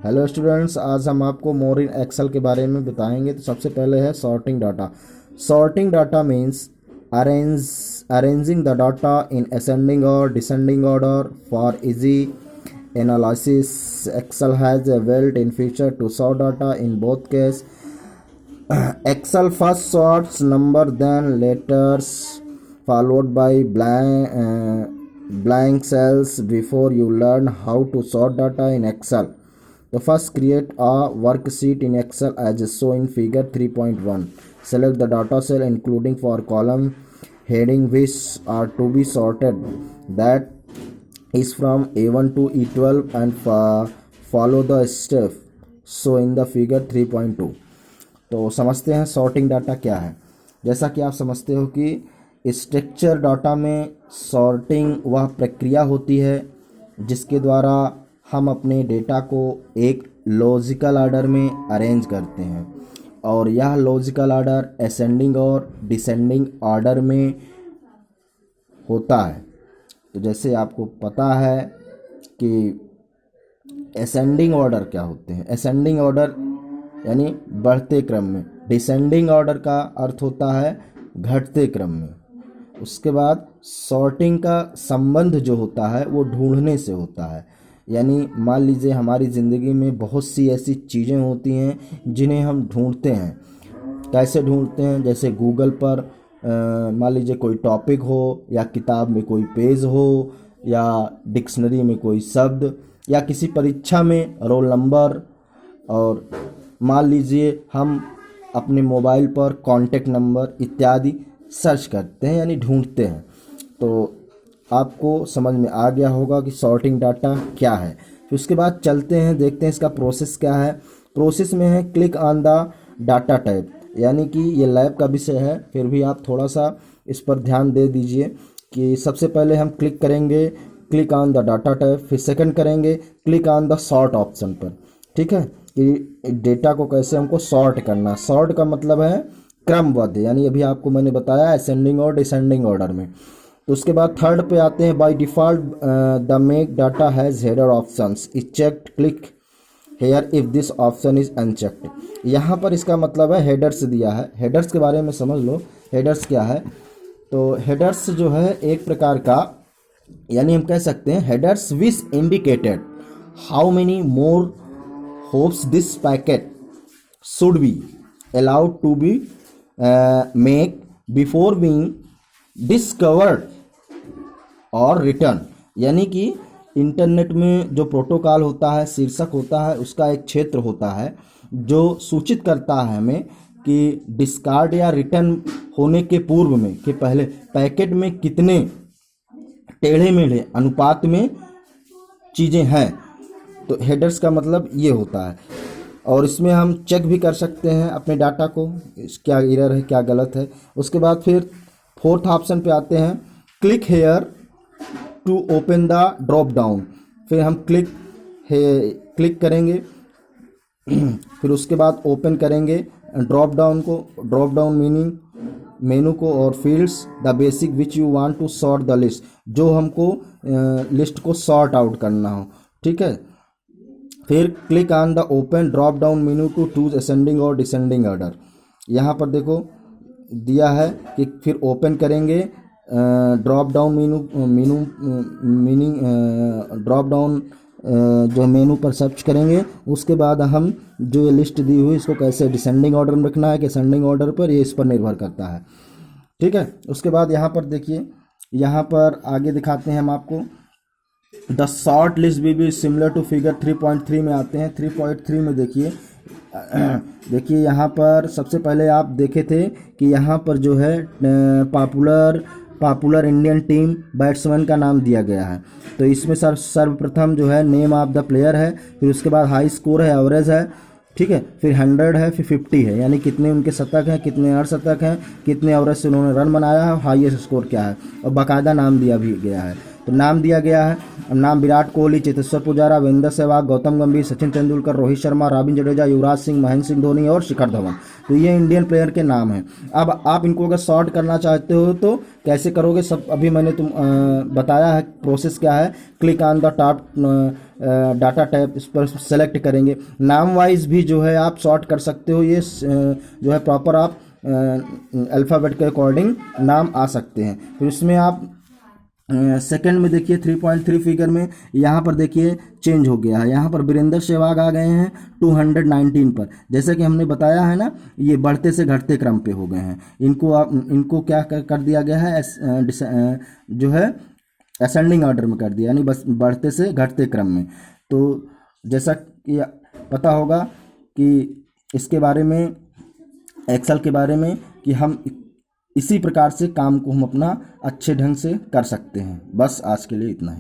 Hello students, आज हम आपको मोर इन एक्सेल के बारे में बताएंगे। तो सबसे पहले है sorting data. Sorting data means arranging the data in ascending और descending order for easy analysis. Excel has a built-in feature to sort data in both cases. Excel first sorts number, then letters, followed by blank cells. Before you learn how to sort data in Excel, the first create a worksheet in Excel as shown in figure 3.1. Select the data cell including for column heading which are to be sorted. That is from A1 to E12 and follow the step so in the figure 3.2. तो समझते हैं sorting data क्या है। जैसा कि आप समझते हो कि स्ट्रक्चर डाटा में सॉर्टिंग वह प्रक्रिया होती है जिसके द्वारा हम अपने डेटा को एक लॉजिकल ऑर्डर में अरेंज करते हैं, और यह लॉजिकल ऑर्डर असेंडिंग और डिसेंडिंग ऑर्डर में होता है। तो जैसे आपको पता है कि असेंडिंग ऑर्डर क्या होते हैं। असेंडिंग ऑर्डर यानी बढ़ते क्रम में, डिसेंडिंग ऑर्डर का अर्थ होता है घटते क्रम में। उसके बाद सॉर्टिंग का संबंध जो होता है वो ढूंढने से होता है। यानी मान लीजिए हमारी ज़िंदगी में बहुत सी ऐसी चीज़ें होती हैं जिन्हें हम ढूंढते हैं। कैसे ढूंढते हैं? जैसे गूगल पर मान लीजिए कोई टॉपिक हो, या किताब में कोई पेज हो, या डिक्शनरी में कोई शब्द, या किसी परीक्षा में रोल नंबर, और मान लीजिए हम अपने मोबाइल पर कॉन्टेक्ट नंबर इत्यादि सर्च करते हैं यानी ढूंढते हैं। तो आपको समझ में आ गया होगा कि सॉर्टिंग डाटा क्या है। फिर उसके बाद चलते हैं, देखते हैं इसका प्रोसेस क्या है। प्रोसेस में है click on the data type, यानी कि ये लैब का विषय है, फिर भी आप थोड़ा सा इस पर ध्यान दे दीजिए कि सबसे पहले हम क्लिक करेंगे click on the data type, फिर सेकंड करेंगे click on the sort option पर। ठीक है, कि डेटा को कैसे हमको सॉर्ट करना। सॉर्ट का मतलब है क्रमबद्ध, यानी अभी आपको मैंने बताया असेंडिंग और डिसेंडिंग ऑर्डर में। तो उसके बाद थर्ड पे आते हैं, by default the make data has header options is checked, click here if this option is unchecked. यहाँ पर इसका मतलब है हेडर्स दिया है। हेडर्स के बारे में समझ लो, हेडर्स क्या है। तो हेडर्स जो है एक प्रकार का, यानी हम कह सकते हैं headers which indicated how many more hops this packet should be allowed to be make before being discarded और रिटर्न। यानी कि इंटरनेट में जो प्रोटोकॉल होता है, शीर्षक होता है, उसका एक क्षेत्र होता है जो सूचित करता है हमें कि डिस्कार्ड या रिटर्न होने के पूर्व में, कि पहले पैकेट में कितने टेढ़े मेढ़े अनुपात में चीज़ें हैं। तो हेडर्स का मतलब ये होता है, और इसमें हम चेक भी कर सकते हैं अपने डाटा को, क्या एरर है क्या गलत है। उसके बाद फिर फोर्थ ऑप्शन पे आते हैं, click here to open the drop down. फिर हम क्लिक करेंगे, फिर उसके बाद ओपन करेंगे ड्रॉप डाउन को, ड्रॉप डाउन मीनिंग मेनू को, और fields the basic which you want to sort the list, जो हमको लिस्ट को सॉर्ट आउट करना हो। ठीक है, फिर click on the open drop down menu to choose ascending और डिसेंडिंग ऑर्डर। यहाँ पर देखो दिया है कि फिर ओपन करेंगे ड्रॉप डाउन ड्रॉप डाउन जो मेनू पर सर्च करेंगे। उसके बाद हम जो ये लिस्ट दी हुई इसको कैसे डिसेंडिंग ऑर्डर में रखना है कि असेंडिंग ऑर्डर पर, ये इस पर निर्भर करता है। ठीक है, उसके बाद यहाँ पर देखिए, यहाँ पर आगे दिखाते हैं हम आपको, the sort list will be similar to figure 3.3 में आते हैं। 3.3 में देखिए यहाँ पर सबसे पहले आप देखे थे कि यहाँ पर जो है पॉपुलर इंडियन टीम बैट्समैन का नाम दिया गया है। तो इसमें सर्वप्रथम जो है नेम ऑफ द प्लेयर है, फिर उसके बाद हाई स्कोर है, एवरेज है, ठीक है, फिर 100 है, फिर 50 है, यानी कितने उनके शतक हैं, कितने अर्धशतक हैं, कितने एवरेज से उन्होंने रन बनाया है, हाईएस्ट स्कोर क्या है, और बाकायदा नाम दिया भी गया है। तो नाम दिया गया है, नाम विराट कोहली, चेतेश्वर पुजारा, वीरेंद्र सहवाग, गौतम गंभीर, सचिन तेंदुलकर, रोहित शर्मा, रविंद्र जडेजा, युवराज सिंह, महेंद्र सिंह धोनी और शिखर धवन। तो ये इंडियन प्लेयर के नाम हैं। अब आप इनको अगर सॉर्ट करना चाहते हो तो कैसे करोगे, सब अभी मैंने बताया है प्रोसेस क्या है। Click on the top data tab, इस पर सेलेक्ट करेंगे। नाम वाइज भी जो है आप सॉर्ट कर सकते हो, ये जो है प्रॉपर आप अल्फ़ाबेट के अकॉर्डिंग नाम आ सकते हैं। फिर इसमें आप सेकंड में देखिए 3.3 फिगर में यहाँ पर देखिए चेंज हो गया है। यहाँ पर वीरेंद्र सहवाग आ गए हैं 219 पर। जैसे कि हमने बताया है ना, ये बढ़ते से घटते क्रम पे हो गए हैं। इनको क्या कर दिया गया है, जो है असेंडिंग ऑर्डर में कर दिया, यानी बस बढ़ते से घटते क्रम में। तो जैसा कि पता होगा कि इसके बारे में, एक्सेल के बारे में, कि हम इसी प्रकार से काम को हम अपना अच्छे ढंग से कर सकते हैं। बस आज के लिए इतना ही।